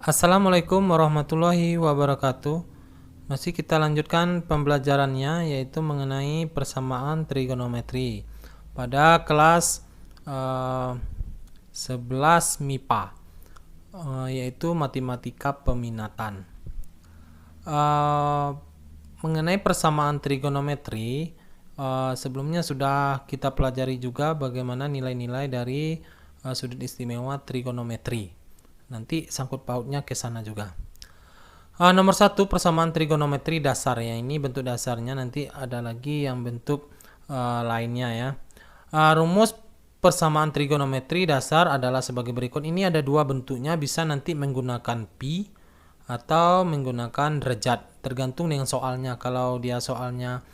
Assalamualaikum warahmatullahi wabarakatuh. Masih kita lanjutkan pembelajarannya, yaitu mengenai persamaan trigonometri pada kelas 11 MIPA, yaitu matematika peminatan. Mengenai persamaan trigonometri, sebelumnya sudah kita pelajari juga bagaimana nilai-nilai dari sudut istimewa trigonometri. Nanti sangkut pautnya ke sana juga. Nomor 1, persamaan trigonometri dasar ya. Ini bentuk dasarnya, nanti ada lagi yang bentuk lainnya ya. Rumus persamaan trigonometri dasar adalah sebagai berikut. Ini ada dua bentuknya, bisa nanti menggunakan pi atau menggunakan derajat, tergantung dengan soalnya. Kalau dia soalnya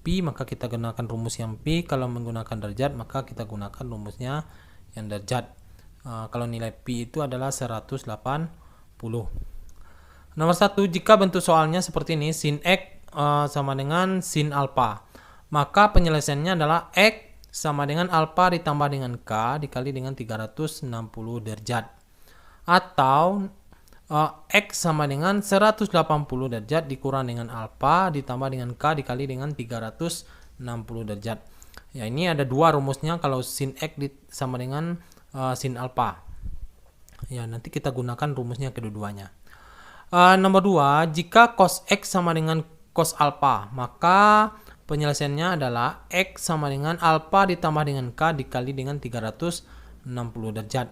pi, maka kita gunakan rumus yang pi. Kalau menggunakan derajat, maka kita gunakan rumusnya yang derajat. Kalau nilai pi itu adalah 180. Nomor 1, jika bentuk soalnya seperti ini, sin x sama dengan sin alfa, maka penyelesaiannya adalah x sama dengan alfa ditambah dengan k dikali dengan 360 derajat. Atau x sama dengan 180 derajat dikurang dengan alfa ditambah dengan k dikali dengan 360 derajat. Ya, ini ada dua rumusnya kalau sin x sama dengan sin alfa. Ya, nanti kita gunakan rumusnya kedua-duanya. Nomor 2, jika cos x sama dengan cos alfa, maka penyelesaiannya adalah x sama dengan alfa ditambah dengan k dikali dengan 360 derajat.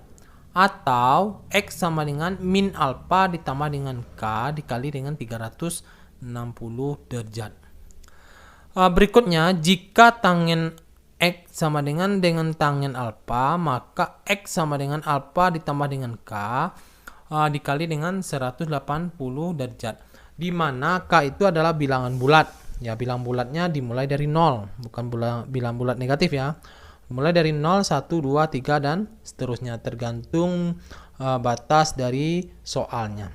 Atau x sama dengan min alfa ditambah dengan k dikali dengan 360 derajat. Berikutnya, jika tangen x sama dengan tangen alfa, maka x sama dengan alfa ditambah dengan k dikali dengan 180 derajat, di mana k itu adalah bilangan bulat. Ya, bilang bulatnya dimulai dari 0, bukan bilang bulat negatif ya. Mulai dari 0, 1, 2, 3 dan seterusnya, tergantung batas dari soalnya.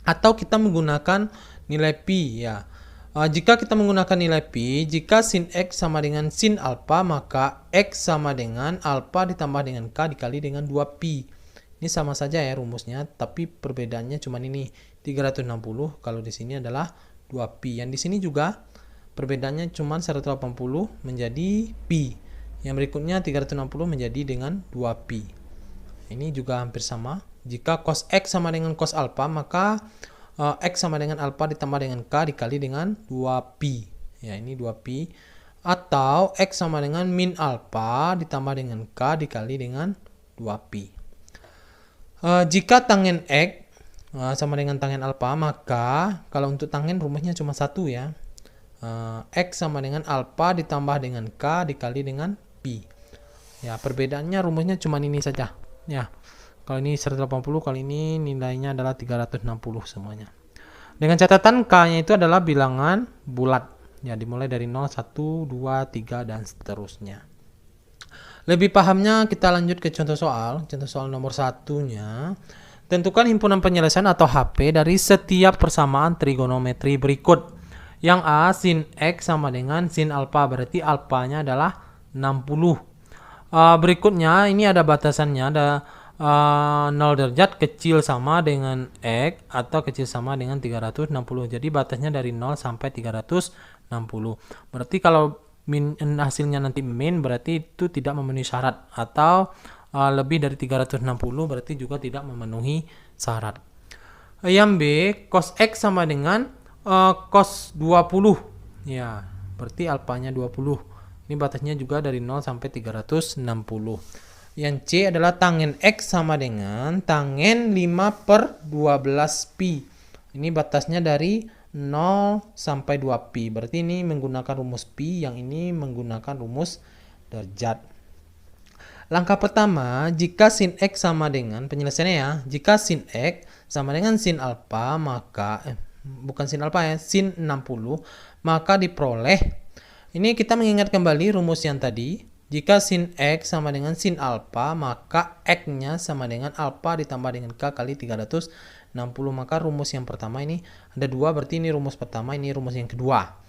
Atau kita menggunakan nilai pi ya. Jika kita menggunakan nilai pi, jika sin x sama dengan sin alfa, maka x sama dengan alfa ditambah dengan k dikali dengan 2pi. Ini sama saja ya rumusnya, tapi perbedaannya cuma ini 360, kalau di sini adalah 2pi. Yang di sini juga perbedaannya cuma 180 menjadi pi. Yang berikutnya 360 menjadi dengan 2pi. Ini juga hampir sama. Jika cos x sama dengan cos alfa, maka x sama dengan alfa ditambah dengan k dikali dengan 2pi. Ya, ini 2pi. Atau x sama dengan min alfa ditambah dengan k dikali dengan 2pi. Jika tangen x sama dengan tangen alfa, maka kalau untuk tangen rumusnya cuma satu ya. X sama dengan alfa ditambah dengan k dikali dengan pi. Ya, perbedaannya rumusnya cuma ini saja. Ya, kalau ini 180, kali ini nilainya adalah 360 semuanya. Dengan catatan k-nya itu adalah bilangan bulat. Ya, dimulai dari 0, 1, 2, 3 dan seterusnya. Lebih pahamnya kita lanjut ke contoh soal. Contoh soal nomor 1-nya. Tentukan himpunan penyelesaian atau HP dari setiap persamaan trigonometri berikut. Yang A, sin x sama dengan sin alfa, berarti alfanya adalah 60. Berikutnya ini ada batasannya, ada 0 derajat kecil sama dengan x atau kecil sama dengan 360. Jadi batasnya dari 0 sampai 360. Berarti kalau hasilnya nanti min, berarti itu tidak memenuhi syarat, atau lebih dari 360 berarti juga tidak memenuhi syarat. Yang B, cos x sama dengan cos 20. Ya, berarti alfanya 20. Ini batasnya juga dari 0 sampai 360. Yang C adalah tangen x sama dengan tangen 5/12pi. Ini batasnya dari 0 sampai 2pi. Berarti ini menggunakan rumus pi, yang ini menggunakan rumus derajat. Langkah pertama, jika sin x sama dengan, penyelesaiannya ya, jika sin x sama dengan sin alfa, maka bukan sin alfa ya, sin 60, maka diperoleh. Ini kita mengingat kembali rumus yang tadi. Jika sin x sama dengan sin alfa, maka x-nya sama dengan alfa ditambah dengan k kali 360. Maka rumus yang pertama ini ada dua, berarti ini rumus pertama, ini rumus yang kedua.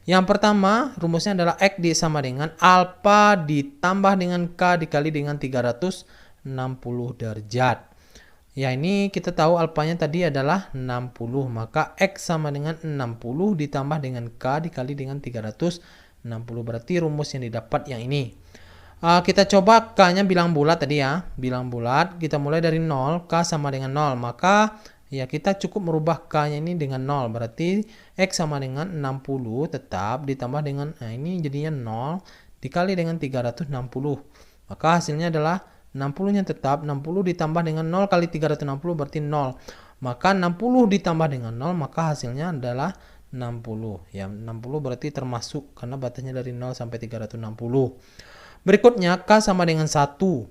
Yang pertama, rumusnya adalah x sama dengan alfa ditambah dengan k dikali dengan 360 derajat. Ya, ini kita tahu alfanya tadi adalah 60, maka X sama dengan 60 ditambah dengan K dikali dengan 360, berarti rumus yang didapat yang ini. Kita coba K-nya bilang bulat tadi ya, bilang bulat, kita mulai dari 0, K sama dengan 0, maka ya kita cukup merubah K-nya ini dengan 0, berarti X sama dengan 60 tetap ditambah dengan, ini jadinya 0 dikali dengan 360, maka hasilnya adalah 60-nya tetap, 60 ditambah dengan 0 kali 360 berarti 0. Maka 60 ditambah dengan 0, maka hasilnya adalah 60. Ya, 60 berarti termasuk karena batasnya dari 0 sampai 360. Berikutnya K sama dengan 1.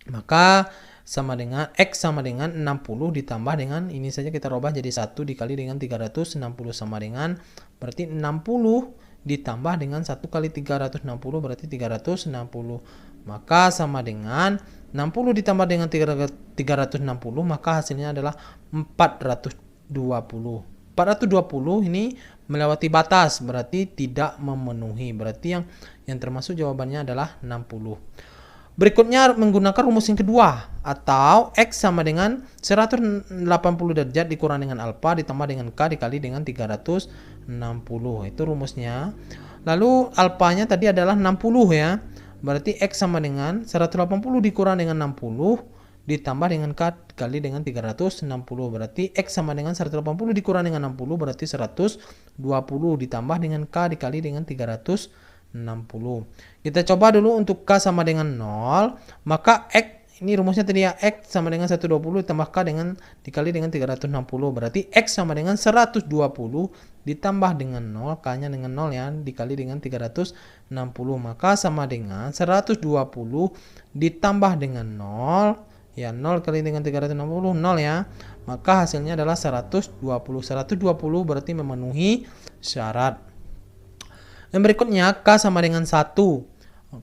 Maka sama dengan X sama dengan 60 ditambah dengan, ini saja kita rubah jadi 1 dikali dengan 360 sama dengan, berarti 60 ditambah dengan 1 kali 360 berarti 360. Maka sama dengan 60 ditambah dengan 360, maka hasilnya adalah 420. 420 ini melewati batas, berarti tidak memenuhi. Berarti yang termasuk jawabannya adalah 60. Berikutnya menggunakan rumus yang kedua, atau X sama dengan 180 derajat dikurang dengan alfa ditambah dengan K dikali dengan 360. Itu rumusnya. Lalu alfanya tadi adalah 60 ya. Berarti X sama dengan 180 dikurang dengan 60 ditambah dengan K dikali dengan 360. Berarti X sama dengan 180 dikurang dengan 60 berarti 120 ditambah dengan K dikali dengan 360. Kita coba dulu untuk K sama dengan 0. Maka X, ini rumusnya tadi ya, X sama dengan 120 ditambah K dengan dikali dengan 360. Berarti X sama dengan 120 ditambah dengan 0, K-nya dengan 0 ya, dikali dengan 360. Maka sama dengan 120 ditambah dengan 0. Ya, 0 kali dengan 360, 0 ya. Maka hasilnya adalah 120. 120 berarti memenuhi syarat. Yang berikutnya K sama dengan 1.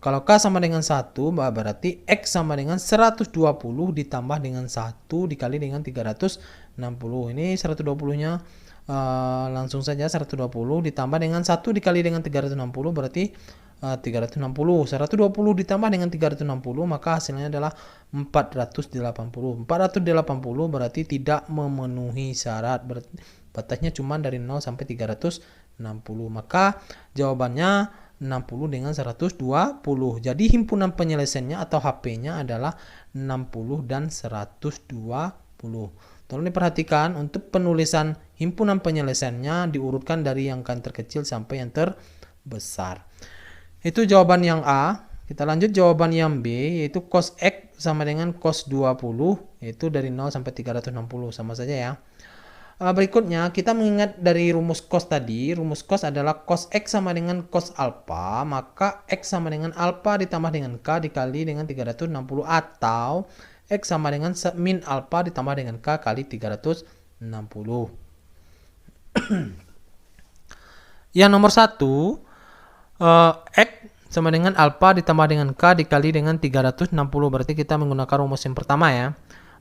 Kalau K sama dengan 1, berarti X sama dengan 120 ditambah dengan 1 dikali dengan 360. Ini 120-nya langsung saja 120 ditambah dengan 1 dikali dengan 360 berarti 360. 120 ditambah dengan 360 maka hasilnya adalah 480. 480 berarti tidak memenuhi syarat. Batasnya cuma dari 0 sampai 360. Maka jawabannya 60 dengan 120. Jadi himpunan penyelesaiannya atau HP-nya adalah 60 dan 120. Tolong diperhatikan untuk penulisan himpunan penyelesaiannya diurutkan dari yang terkecil sampai yang terbesar. Itu jawaban yang A. Kita lanjut jawaban yang B, yaitu cos X sama dengan cos 20, yaitu dari 0 sampai 360, sama saja ya. Berikutnya kita mengingat dari rumus cos tadi. Rumus cos adalah cos X sama dengan cos alpha, maka X sama dengan alpha ditambah dengan K dikali dengan 360, atau X sama dengan min alpha ditambah dengan K kali 360. Yang nomor 1, X sama dengan alpha ditambah dengan K dikali dengan 360, berarti kita menggunakan rumus yang pertama ya.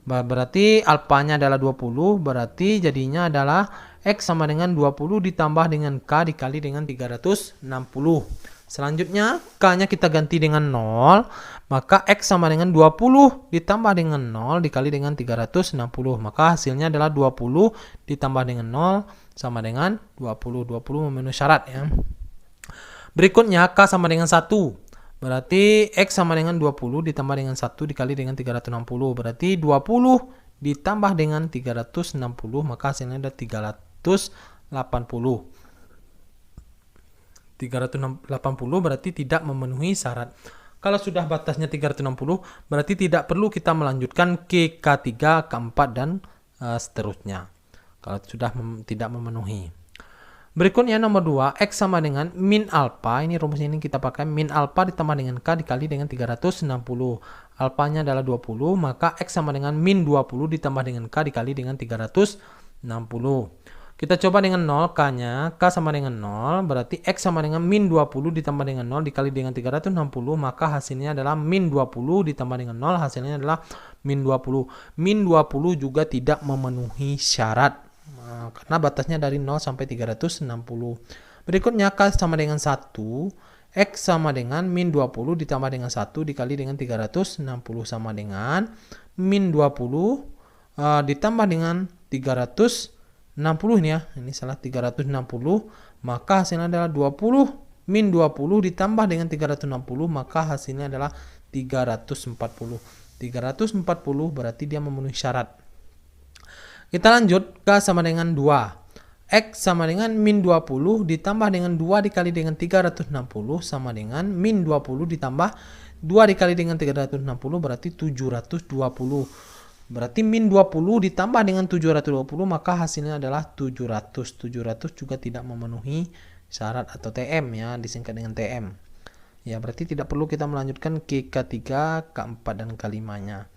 Berarti alfanya adalah 20, berarti jadinya adalah X sama dengan 20 ditambah dengan K dikali dengan 360. Selanjutnya K-nya kita ganti dengan 0, maka X sama dengan 20 ditambah dengan 0 dikali dengan 360. Maka hasilnya adalah 20 ditambah dengan 0 sama dengan 20. 20 memenuhi syarat ya. Berikutnya K sama dengan 1. Berarti X sama dengan 20 ditambah dengan 1 dikali dengan 360. Berarti 20 ditambah dengan 360, maka hasilnya ada 380. 380 berarti tidak memenuhi syarat. Kalau sudah batasnya 360, berarti tidak perlu kita melanjutkan ke K3, K4, dan seterusnya. Kalau sudah tidak memenuhi. Berikutnya nomor 2, X sama dengan min alpha. Ini rumus ini kita pakai min alpha ditambah dengan K dikali dengan 360. Alfanya adalah 20, maka X sama dengan min 20 ditambah dengan K dikali dengan 360. Kita coba dengan 0, K-nya. K sama dengan 0, berarti X sama dengan min 20 ditambah dengan 0 dikali dengan 360, maka hasilnya adalah min 20 ditambah dengan 0, hasilnya adalah min 20. Min 20 juga tidak memenuhi syarat. Karena batasnya dari 0 sampai 360. Berikutnya K sama dengan 1, X sama dengan min 20 ditambah dengan 1 dikali dengan 360 sama dengan min 20 ditambah dengan 360 nih ya. Ini salah 360, maka hasilnya adalah 20 min 20 ditambah dengan 360, maka hasilnya adalah 340. 340 berarti dia memenuhi syarat. Kita lanjut, K sama dengan 2. X sama dengan min 20 ditambah dengan 2 dikali dengan 360 sama dengan min 20 ditambah 2 dikali dengan 360 berarti 720. Berarti min 20 ditambah dengan 720, maka hasilnya adalah 700. 700 juga tidak memenuhi syarat atau TM ya, disingkat dengan TM. Ya, berarti tidak perlu kita melanjutkan ke K3, K4 dan K5-nya.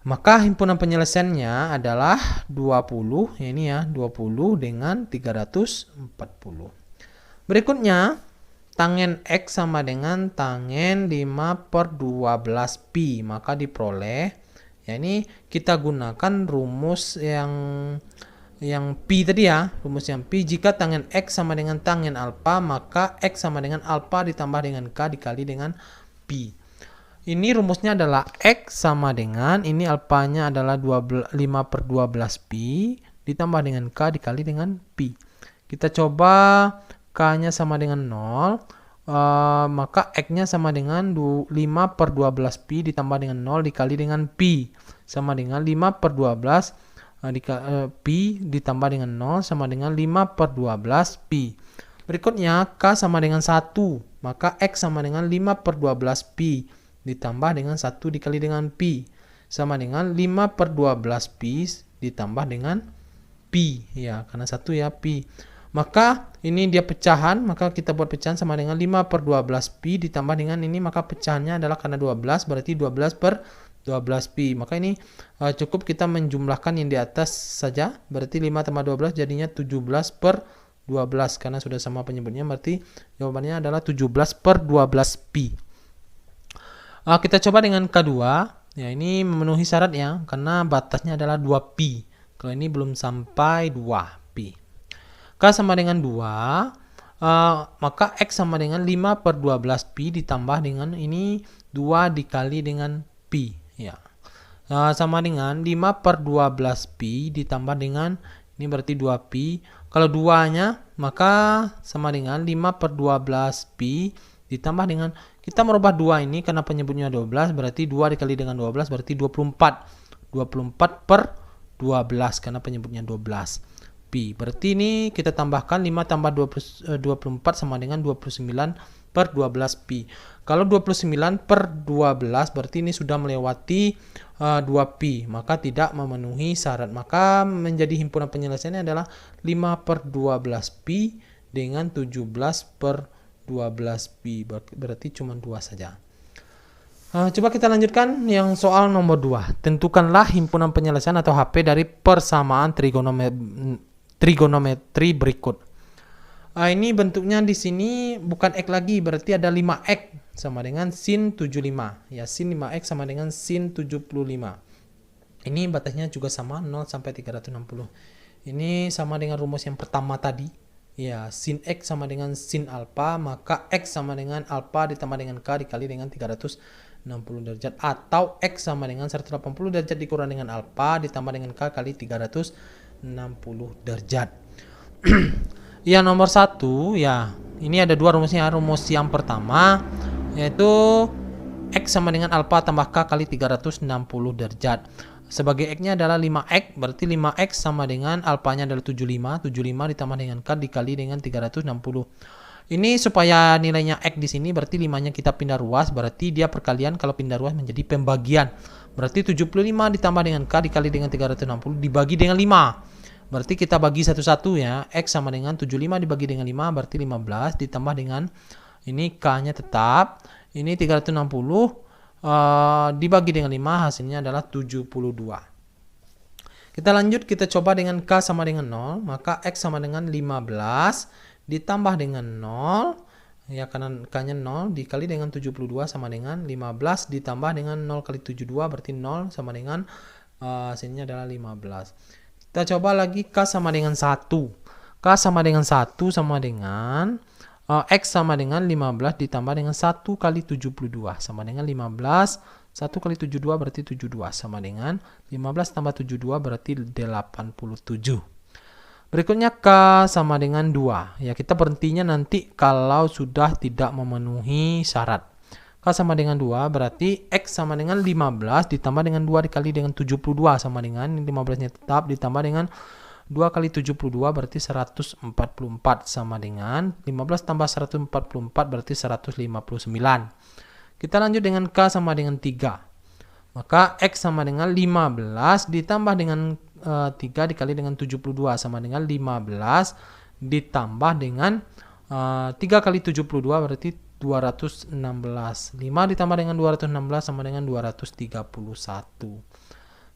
Maka himpunan penyelesaiannya adalah 20, ya ini ya, 20 dengan 340. Berikutnya, tangen X sama dengan tangen 5 per 12 pi, maka diperoleh, ya ini kita gunakan rumus yang pi tadi ya, rumus yang pi. Jika tangen X sama dengan tangen alfa, maka X sama dengan alfa ditambah dengan K dikali dengan pi. Ini rumusnya adalah X sama dengan, ini alfanya adalah 5 per 12 pi, ditambah dengan K dikali dengan pi. Kita coba K-nya sama dengan 0, maka X-nya sama dengan 5 per 12 pi ditambah dengan 0 dikali dengan pi. Sama dengan 5 per 12 pi ditambah dengan 0 sama dengan 5 per 12 pi. Berikutnya K sama dengan 1, maka X sama dengan 5 per 12 pi ditambah dengan 1 dikali dengan pi, sama dengan 5 per 12 pi ditambah dengan pi, ya karena 1 ya pi. Maka ini dia pecahan, maka kita buat pecahan sama dengan 5 per 12 pi ditambah dengan ini, maka pecahannya adalah karena 12 berarti 12 per 12 pi. Maka ini cukup kita menjumlahkan yang di atas saja, berarti 5 tambah 12 jadinya 17 per 12, karena sudah sama penyebutnya berarti jawabannya adalah 17 per 12 pi. Kita coba dengan K2, ya ini memenuhi syarat ya, karena batasnya adalah 2 pi. Kalau ini belum sampai 2 pi. K sama dengan 2, maka X sama dengan 5 per 12 pi ditambah dengan ini 2 dikali dengan pi. Ya. Sama dengan 5 per 12 pi ditambah dengan, ini berarti 2 pi. Kalau 2-nya, maka sama dengan 5 per 12 pi ditambah dengan, kita merubah 2 ini karena penyebutnya 12, berarti 2 dikali dengan 12 berarti 24. 24 per 12 karena penyebutnya 12 pi. Berarti ini kita tambahkan 5 tambah 24 sama dengan 29 per 12 pi. Kalau 29 per 12 berarti ini sudah melewati 2 pi, maka tidak memenuhi syarat. Maka menjadi himpunan penyelesaiannya adalah 5 per 12 pi dengan 17 per 12 pi, berarti cuma 2 saja. Coba kita lanjutkan yang soal nomor 2. Tentukanlah himpunan penyelesaian atau HP dari persamaan trigonometri berikut. Ini bentuknya di sini bukan X lagi, berarti ada 5X sama dengan sin 75. Ya, sin 5X sama dengan sin 75. Ini batasnya juga sama 0 sampai 360. Ini sama dengan rumus yang pertama tadi. Ya, sin X sama dengan sin alfa, maka X sama dengan alfa ditambah dengan K dikali dengan 360 derajat, atau X sama dengan 180 derajat dikurang dengan alfa ditambah dengan K kali 360 derajat. Ya, nomor 1 ya, ini ada 2 rumusnya. Rumus yang pertama yaitu X sama dengan alfa tambah K kali 360 derajat. Sebagai X-nya adalah 5X, berarti 5X sama dengan alfanya adalah 75. 75 ditambah dengan K dikali dengan 360. Ini supaya nilainya X di sini, berarti 5-nya kita pindah ruas, berarti dia perkalian. Kalau pindah ruas menjadi pembagian. Berarti 75 ditambah dengan K dikali dengan 360 dibagi dengan 5. Berarti kita bagi satu-satu ya. X sama dengan 75 dibagi dengan 5, berarti 15 ditambah dengan ini K-nya tetap. Ini 360. Dibagi dengan 5 hasilnya adalah 72. Kita lanjut, kita coba dengan K sama dengan 0, maka X sama dengan 15 ditambah dengan 0, ya karena K-nya 0 dikali dengan 72 sama dengan 15 ditambah dengan 0 kali 72 berarti 0 sama dengan hasilnya adalah 15. Kita coba lagi K sama dengan 1. K sama dengan 1 sama dengan X sama dengan 15 ditambah dengan 1 kali 72 sama dengan 15 1 kali 72 berarti 72 sama dengan 15 tambah 72 berarti 87. Berikutnya K sama dengan 2. Ya, kita berhentinya nanti kalau sudah tidak memenuhi syarat. K sama dengan 2 berarti X sama dengan 15 ditambah dengan 2 dikali dengan 72 sama dengan 15-nya tetap ditambah dengan 2 kali 72 berarti 144 sama dengan 15 tambah 144 berarti 159. Kita lanjut dengan K sama dengan 3. Maka X sama dengan 15 ditambah dengan 3 dikali dengan 72 sama dengan 15 ditambah dengan 3 kali 72 berarti 216. 5 ditambah dengan 216 sama dengan 231.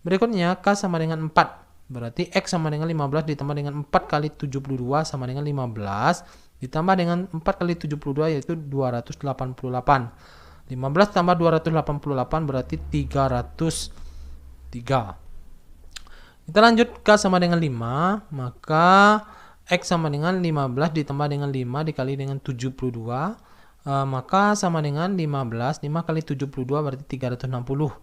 Berikutnya K sama dengan 4. Berarti X sama dengan 15 ditambah dengan 4 kali 72 sama dengan 15 ditambah dengan 4 kali 72 yaitu 288. 15 tambah 288 berarti 303. Kita lanjut K sama dengan 5. Maka X sama dengan 15 ditambah dengan 5 dikali dengan 72. Maka sama dengan 15. 5 kali 72 berarti 360.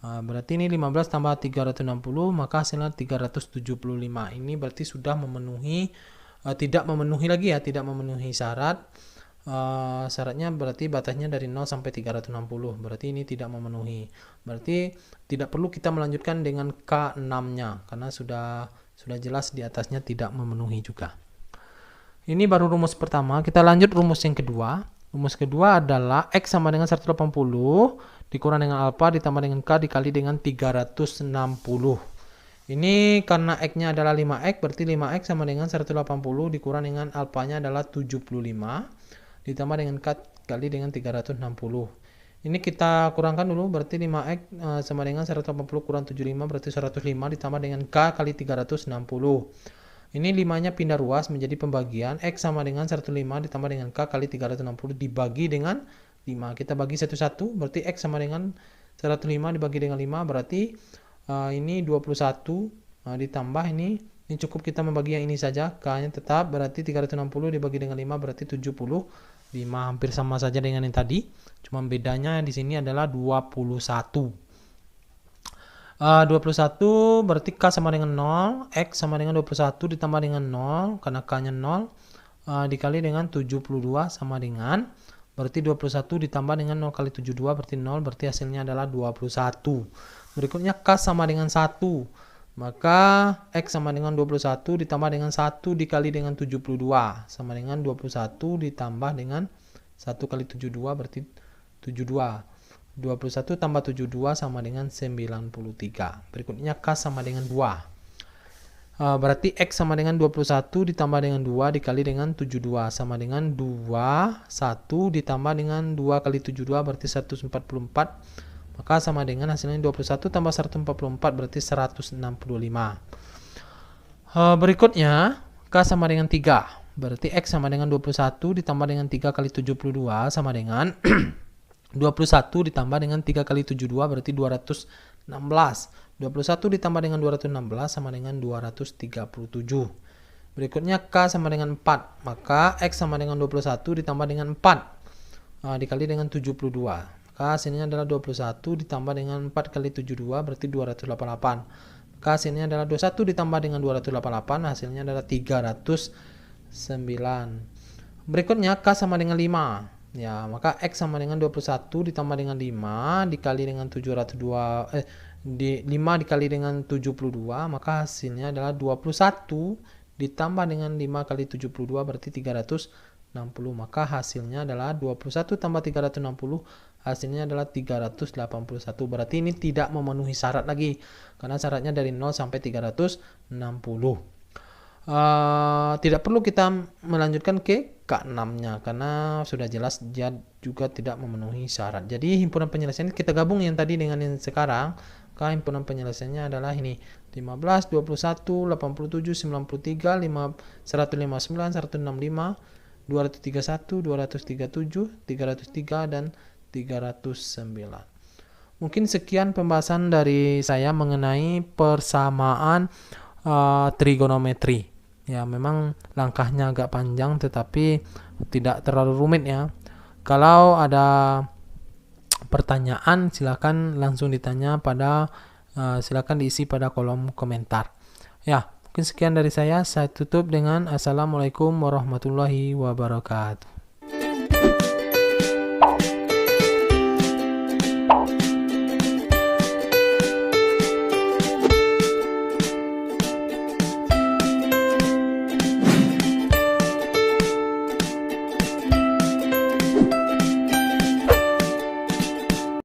Berarti ini 15 tambah 360 maka hasilnya 375. Ini berarti sudah memenuhi, tidak memenuhi lagi ya, tidak memenuhi syarat. Syaratnya berarti batasnya dari 0 sampai 360. Berarti ini tidak memenuhi. Berarti tidak perlu kita melanjutkan dengan K6-nya karena sudah jelas di atasnya tidak memenuhi juga. Ini baru rumus pertama. Kita lanjut rumus yang kedua. Rumus kedua adalah X sama dengan 180 dikurang dengan alfa ditambah dengan K dikali dengan 360. Ini karena X-nya adalah 5X, berarti 5X sama dengan 180 dikurang dengan alfanya adalah 75 ditambah dengan K kali dengan 360. Ini kita kurangkan dulu, berarti 5X sama dengan 180 kurang 75 berarti 105 ditambah dengan K kali 360. Ini 5-nya pindah ruas menjadi pembagian. X sama dengan 105 ditambah dengan K kali 360 dibagi dengan 5. Kita bagi satu-satu, berarti X sama dengan 105 dibagi dengan 5 berarti ini 21 ditambah ini cukup kita membagi yang ini saja, K-nya tetap berarti 360 dibagi dengan 5 berarti 75, hampir sama saja dengan yang tadi, cuma bedanya di sini adalah 21. 21 berarti K sama dengan 0, X sama dengan 21 ditambah dengan 0 karena K-nya 0 dikali dengan 72 sama dengan berarti 21 ditambah dengan 0 kali 72 berarti 0 berarti hasilnya adalah 21. Berikutnya K sama dengan 1. Maka X sama dengan 21 ditambah dengan 1 dikali dengan 72 sama dengan 21 ditambah dengan 1 kali 72 berarti 72. 21 tambah 72 sama dengan 93. Berikutnya K sama dengan 2. Berarti X sama dengan 21 ditambah dengan 2 dikali dengan 72 sama dengan 21 ditambah dengan 2 kali 72 berarti 144. Maka sama dengan hasilnya 21 tambah 144 berarti 165. Berikutnya K sama dengan 3. Berarti X sama dengan 21 ditambah dengan 3 kali 72 sama dengan 21 ditambah dengan 3 kali 72 berarti 216. 21 ditambah dengan 216 sama dengan 237. Berikutnya K sama dengan 4. Maka X sama dengan 21 ditambah dengan 4 dikali dengan 72. Maka hasilnya adalah 21 ditambah dengan 4 kali 72 berarti 288. Maka hasilnya adalah 21 ditambah dengan 288 hasilnya adalah 309. Berikutnya K sama dengan 5. Ya, maka X sama dengan 21 ditambah dengan 5 dikali dengan 5 dikali dengan 72 maka hasilnya adalah 21 ditambah dengan 5 kali 72 berarti 360. Maka hasilnya adalah 21 tambah 360 hasilnya adalah 381. Berarti ini tidak memenuhi syarat lagi karena syaratnya dari 0 sampai 360. Tidak perlu kita melanjutkan ke K6-nya karena sudah jelas dia juga tidak memenuhi syarat. Jadi himpunan penyelesaian kita gabung yang tadi dengan yang sekarang. Himpunan penyelesaiannya adalah ini 15, 21, 87, 93, 159, 165, 231, 237, 303 dan 309. Mungkin sekian pembahasan dari saya mengenai persamaan trigonometri. Ya, memang langkahnya agak panjang tetapi tidak terlalu rumit ya. Kalau ada pertanyaan silakan langsung ditanya silakan diisi pada kolom komentar. Ya, mungkin sekian dari saya tutup dengan Assalamualaikum warahmatullahi wabarakatuh.